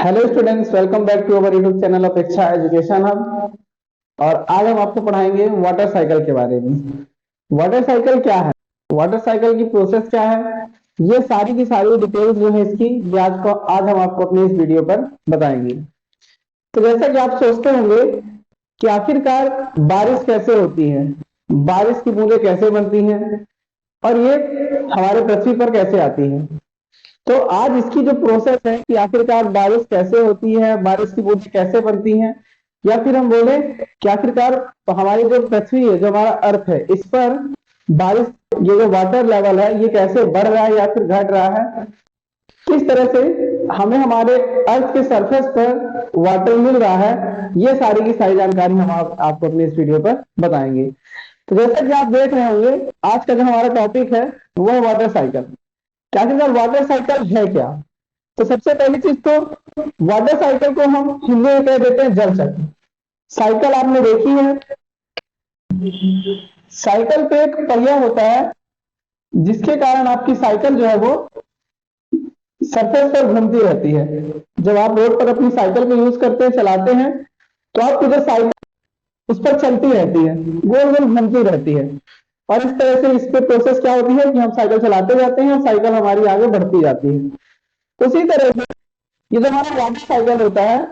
Hello students, welcome back to our YouTube channel of Ichchha education hub. और आज हम आपको पढ़ाएंगे वाटर साइकिल के बारे में। वाटर साइकिल क्या है, वाटर साइकिल की प्रोसेस क्या है, ये सारी की सारी डिटेल्स जो है इसकी, ये आज हम आपको अपने इस वीडियो पर बताएंगे। तो जैसा कि आप सोचते होंगे कि आखिरकार बारिश कैसे होती है, बारिश की बूंदें कैसे बनती हैं और ये हमारे पृथ्वी पर कैसे आती है। तो आज इसकी जो प्रोसेस है कि आखिरकार बारिश कैसे होती है, बारिश की बूंदें कैसे बनती हैं, या फिर हम बोले कि आखिरकार हमारी जो पृथ्वी है, जो हमारा अर्थ है, इस पर बारिश, ये जो वाटर लेवल है, ये कैसे बढ़ रहा है या फिर घट रहा है, किस तरह से हमें हमारे अर्थ के सरफेस पर वाटर मिल रहा है, ये सारी की सारी जानकारी हम आपको अपने इस वीडियो पर बताएंगे। तो जैसा कि आप देख रहे होंगे, आज का जो हमारा टॉपिक है वो है वाटर साइकिल। क्या वाटर साइकिल है क्या? तो सबसे पहली चीज तो वाटर साइकिल को हम हिंदी में कह देते हैं जल चक्र। साइकिल आपने देखी है, साइकिल पे एक पहिया होता है जिसके कारण आपकी साइकिल जो है वो सरफेस पर घूमती रहती है। जब आप रोड पर अपनी साइकिल को यूज करते हैं, चलाते हैं, तो आपकी जो साइकिल उस पर चलती रहती है, गोल गोल घूमती रहती है। और इस तरह से इस पे प्रोसेस क्या होती है कि हम साइकिल चलाते जाते हैं और साइकिल हमारी आगे बढ़ती जाती है। उसी तरह से ये जो हमारा वाटर साइकिल होता है,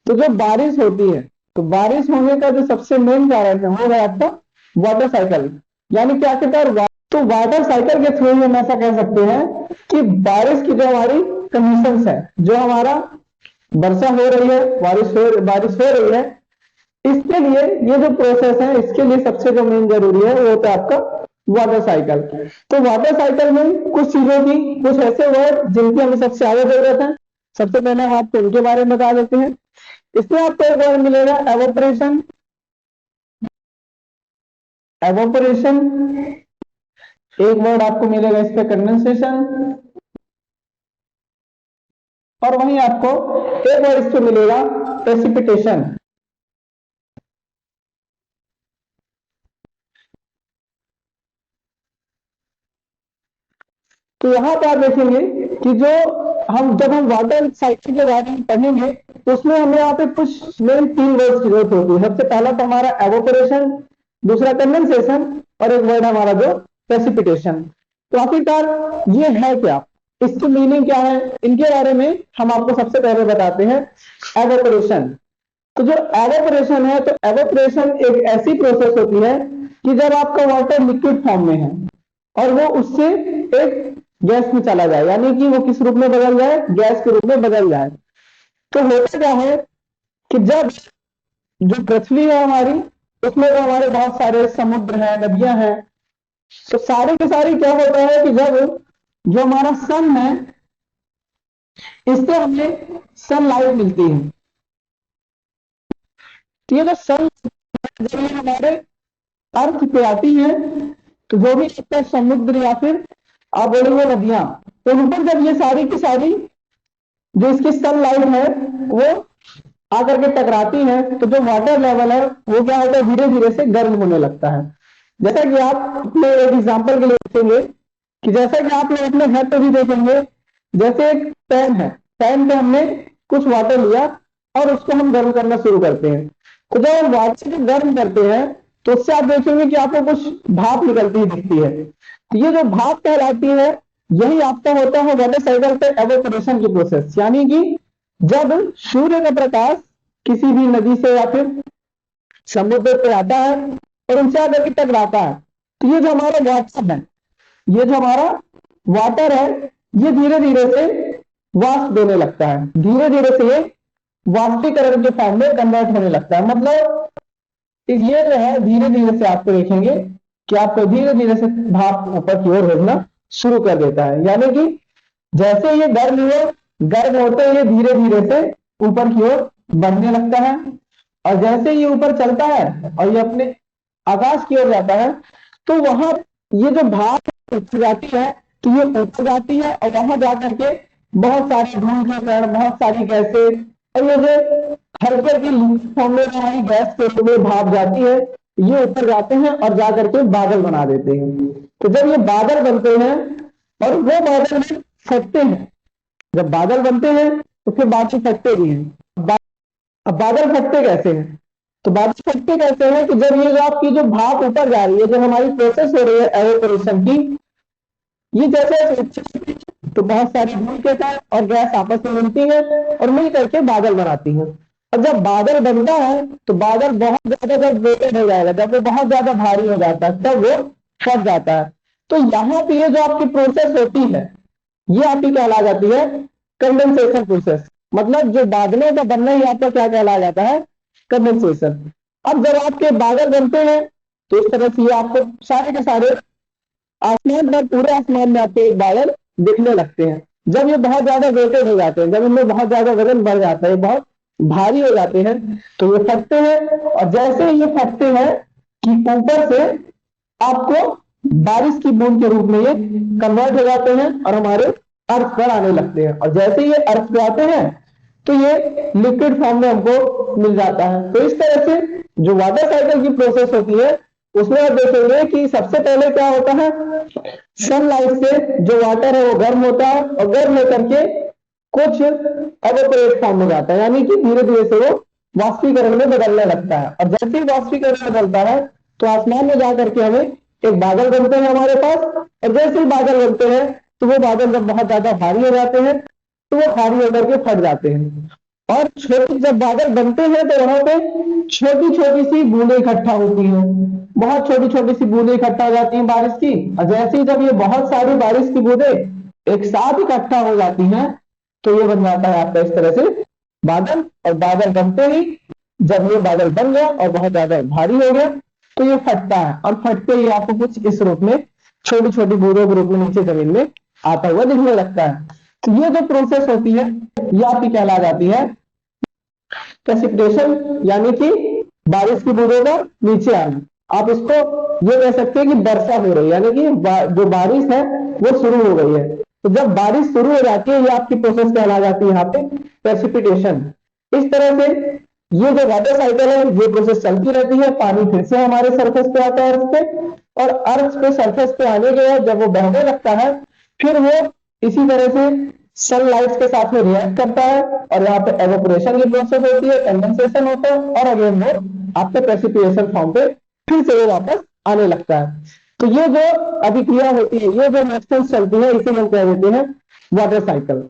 तो जब बारिश होती है, तो बारिश होने का जो सबसे मेन कारण है वो है आपका वाटर साइकिल। यानी कि आखिरकार तो वाटर साइकिल के थ्रू हम ऐसा कह सकते हैं कि बारिश की जो हमारी कंडीशंस है, जो हमारा वर्षा हो रही है, बारिश हो रही है, इसके लिए ये जो प्रोसेस है, इसके लिए सबसे जो मेन जरूरी है वो होता है आपका वाटर साइकिल। तो वाटर साइकिल में कुछ चीजों की, कुछ ऐसे वर्ड जिनकी हमें सबसे ज्यादा जरूरत है। सबसे पहले हम आपको उनके बारे में बता देते हैं। इसमें आपको एक वर्ड मिलेगा एवोपरेशन। एवोपरेशन एक वर्ड आपको मिलेगा इस पे कंडेंसेशन, और वहीं आपको एक वर्ड इस पे मिलेगा प्रेसिपिटेशन। तो यहाँ पर आप देखेंगे कि जब हम वाटर साइकिल के बारे में पढ़ेंगे, तो उसमें हमें यहाँ पे कुछ मेन 3 वर्ड्स की जरूरत होती है। सबसे पहला तो हमारा एवोपरेशन, दूसरा कंडेंसेशन, और एक वर्ड हमारा जो प्रेसिपिटेशन। तो आखिरकार ये है क्या, इसकी मीनिंग क्या है, इनके बारे में हम आपको सबसे पहले बताते हैं। एवोपरेशन, तो जो एवोपरेशन है, तो एवोपरेशन एक ऐसी प्रोसेस होती है कि जब आपका वाटर लिक्विड फॉर्म में है और वो उससे एक गैस में चला जाए, यानी कि वो किस रूप में बदल जाए, गैस के रूप में बदल जाए। तो होता क्या है कि जब जो पृथ्वी है हमारी, उसमें तो हमारे बहुत सारे समुद्र हैं, नदियां हैं, तो सारे के सारे क्या होता है कि जब जो हमारा सन है, इससे हमें सनलाइट मिलती है। तो ये जो सन जब ये हमारे अर्थ पे आती है, तो जो भी आपका समुद्र या फिर आप बोलेंगे नदियां, तो उन पर जब ये सारी की सारी जो इसकी सनलाइट है वो आकर के टकराती है, तो जो वाटर लेवल है वो क्या होता है, धीरे धीरे से गर्म होने लगता है। जैसा कि आप अपने एक एग्जाम्पल के लिए देखेंगे कि जैसा कि आप लोग अपने घर पे भी देखेंगे, जैसे एक पैन है, पैन पे हमने कुछ वाटर लिया और उसको हम गर्म करना शुरू करते हैं। तो जब हम वाटर को गर्म करते हैं, तो उससे आप देखेंगे कि आपको कुछ भाप निकलती हुई दिखती है। तो ये जो भाप कहलाती है, यही आपका होता है वाटर साइकिल पे एवोपरेशन की प्रोसेस। यानी कि जब सूर्य का प्रकाश किसी भी नदी से या फिर समुद्र पे आता है और उनसे आकर के टकराता है, तो ये जो हमारा वाटर है, ये जो हमारा वाटर है, ये धीरे धीरे से वाष्प देने लगता है, धीरे धीरे से ये वाष्पीकरण के फॉर्म में कन्वर्ट होने लगता है। मतलब ये जो है धीरे धीरे से आपको देखेंगे कि आपको धीरे धीरे से भाप ऊपर की ओर भेजना शुरू कर देता है। यानी कि जैसे ये गर्म होते ये धीरे धीरे से ऊपर की ओर बढ़ने लगता है, और जैसे ये ऊपर चलता है और ये अपने आकाश की ओर जाता है, तो वहां ये जो भाप ऊपर जाती है, तो ये ऊपर जाती है और वहां जाकर के बहुत सारे धूल के कण, बहुत सारी गैसें, और ये जो हल्के की फॉर्म में हमारी गैस के रूप में भाप जाती है, ये ऊपर जाते हैं और जाकर के बादल बना देते हैं। तो जब ये बादल बनते हैं और वो बादल में फटते हैं, जब बादल बनते हैं तो फिर बादल फटते भी हैं। अब बादल फटते कैसे हैं? तो बादल फटते कैसे हैं कि जब ये जो आपकी जो भाप ऊपर जा रही है, जब हमारी प्रोसेस हो रही है एवेपोरेशन की, ये जैसे तो बहुत सारी धूल के साथ और गैस आपस में मिलती है और मिल करके बादल बनाती है। और जब बादल बनता है तो बादल बहुत ज्यादा जब वेटेड हो जाएगा, जब वो बहुत ज्यादा भारी हो जाता है, तब वो फट जाता है। तो यहाँ पे ये जो आपकी प्रोसेस होती है, ये आपकी कहला जाती है कंडेंसेशन प्रोसेस। मतलब जो बादलों का बनना ही आपका क्या कहला जाता है? कंडेंसेशन। अब जब आपके बादल बनते हैं तो इस तरह से ये आपको सारे के सारे आसमान पर, पूरे आसमान में आपके बादल दिखने लगते हैं। जब ये बहुत ज्यादा वेटेड हो जाते हैं, जब इनमें बहुत ज्यादा वजन बढ़ जाता है, बहुत भारी हो जाते हैं, तो ये फटते हैं। और जैसे ये फटते हैं कि ऊपर से आपको बारिश की बूंद के रूप में ये कन्वर्ट हो जाते हैं और हमारे अर्थ पर आने लगते हैं। और जैसे ये अर्थ पे आते हैं तो ये लिक्विड फॉर्म में हमको मिल जाता है। तो इस तरह से जो वाटर साइकिल की प्रोसेस होती है, उसमें आप देखेंगे कि सबसे पहले क्या होता है, सनलाइट से जो वाटर है वो गर्म होता है और गर्म होकर के कुछ एवेपोरेट फॉर्म में जाता है, यानी कि धीरे धीरे से वो वाष्पीकरण में बदलने लगता है। और जैसे ही वाष्पीकरण में बदलता है तो आसमान में जाकर के हमें एक बादल बनते हैं हमारे पास। और जैसे ही बादल बनते हैं तो वो बादल जब बहुत ज्यादा भारी हो जाते हैं तो वो भारी होकर के फट जाते हैं। और छोटे जब बादल बनते हैं तो वहां पे छोटी छोटी सी बूंदें इकट्ठा होती हैं, बहुत छोटी छोटी सी बूंदें इकट्ठा हो जाती हैं बारिश की। और जैसे ही जब ये बहुत सारी बारिश की बूंदें एक साथ इकट्ठा हो जाती हैं तो ये बन जाता है आपका इस तरह से बादल। और बादल बनते ही जब ये बादल बन गया और बहुत ज्यादा भारी हो गया तो ये फटता है, और फटते ही आपको कुछ इस रूप में छोटी छोटी बूंदों के रूप में नीचे जमीन में आता हुआ दिखने लगता है। तो ये जो प्रोसेस होती है ये आपकी कहला जाती है प्रेसिपिटेशन, यानी कि बारिश की बूंदों का नीचे आना। आप इसको ये कह सकते हैं कि वर्षा हो रही है, यानी कि जो बारिश है वो शुरू हो गई है। तो जब बारिश शुरू हो जाती है ये आपकी प्रोसेस कहला जाती है यहाँ पे प्रेसिपिटेशन। इस तरह से ये जो वाटर साइकिल है ये प्रोसेस चलती रहती है। पानी फिर से हमारे सरफेस पे आता है अर्थ पे, और अर्थ पे सरफेस पे आने के बाद जब वो बहने लगता है फिर वो इसी तरह से सनलाइट के साथ में रिएक्ट करता है और यहाँ पे एवेपोरेशन की प्रोसेस होती है, कंडेंसेशन होता है, और अगेन वो आपके प्रेसिपिटेशन फॉर्म पे फिर से वो वापस आने लगता है। तो ये जो अभिक्रिया होती है, ये जो रिएक्शंस चलती है, इसे हम कह देते हैं वाटर साइकिल।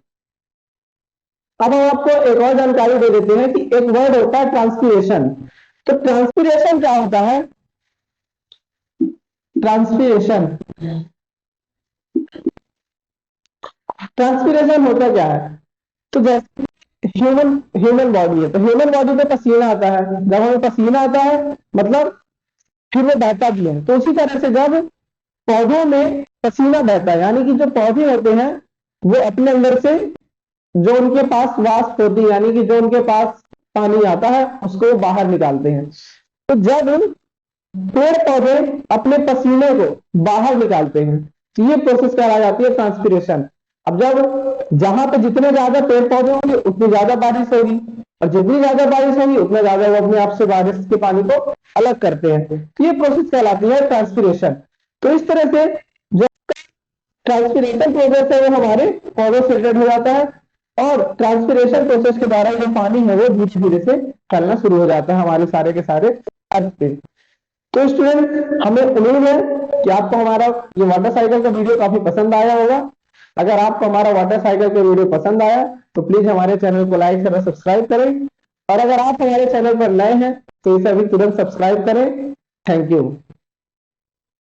अब हम आपको एक और जानकारी दे देते हैं कि एक वर्ड होता है ट्रांसपीरेशन। तो ट्रांसपीरेशन क्या होता है? ट्रांसपीरेशन ट्रांसपीरेशन होता क्या है? तो जैसे ह्यूमन ह्यूमन बॉडी है, तो ह्यूमन बॉडी में पसीना आता है। जब हमें पसीना आता है मतलब फिर वो बहता भी है। तो उसी तरह से जब पौधों में पसीना बहता है, यानी कि जो पौधे होते हैं वो अपने अंदर से जो उनके पास वाष्प होती है, यानी कि जो उनके पास पानी आता है उसको बाहर निकालते हैं। तो जब पेड़ पौधे अपने पसीने को बाहर निकालते हैं तो ये प्रोसेस कहलाई जाती है ट्रांसपीरेशन। अब जब जहां पे जितने ज्यादा पेड़ पौधे होंगे उतनी ज्यादा बारिश होगी, और जितनी ज्यादा बारिश होगी उतना ज्यादा वो अपने आप से बारिश के पानी को अलग करते हैं। तो ये प्रोसेस कहलाती है ट्रांसपीरेशन। तो इस तरह से जो ट्रांसपीरेशन प्रोसेस है वो हमारे पौधों से रिलेटेड हो जाता है, और ट्रांसपीरेशन प्रोसेस के द्वारा जो पानी है वो धीरे धीरे से फैलना शुरू हो जाता है हमारे सारे के सारे अर्थ पे। तो स्टूडेंट हमें उम्मीद है कि आपको हमारा ये वाटर साइकिल का वीडियो काफी पसंद आया होगा। अगर आपको हमारा वाटर साइकिल का वीडियो पसंद आया तो प्लीज हमारे चैनल को लाइक करें, सब्सक्राइब करें। और अगर आप हमारे चैनल पर नए हैं तो इसे अभी तुरंत सब्सक्राइब करें। Thank you.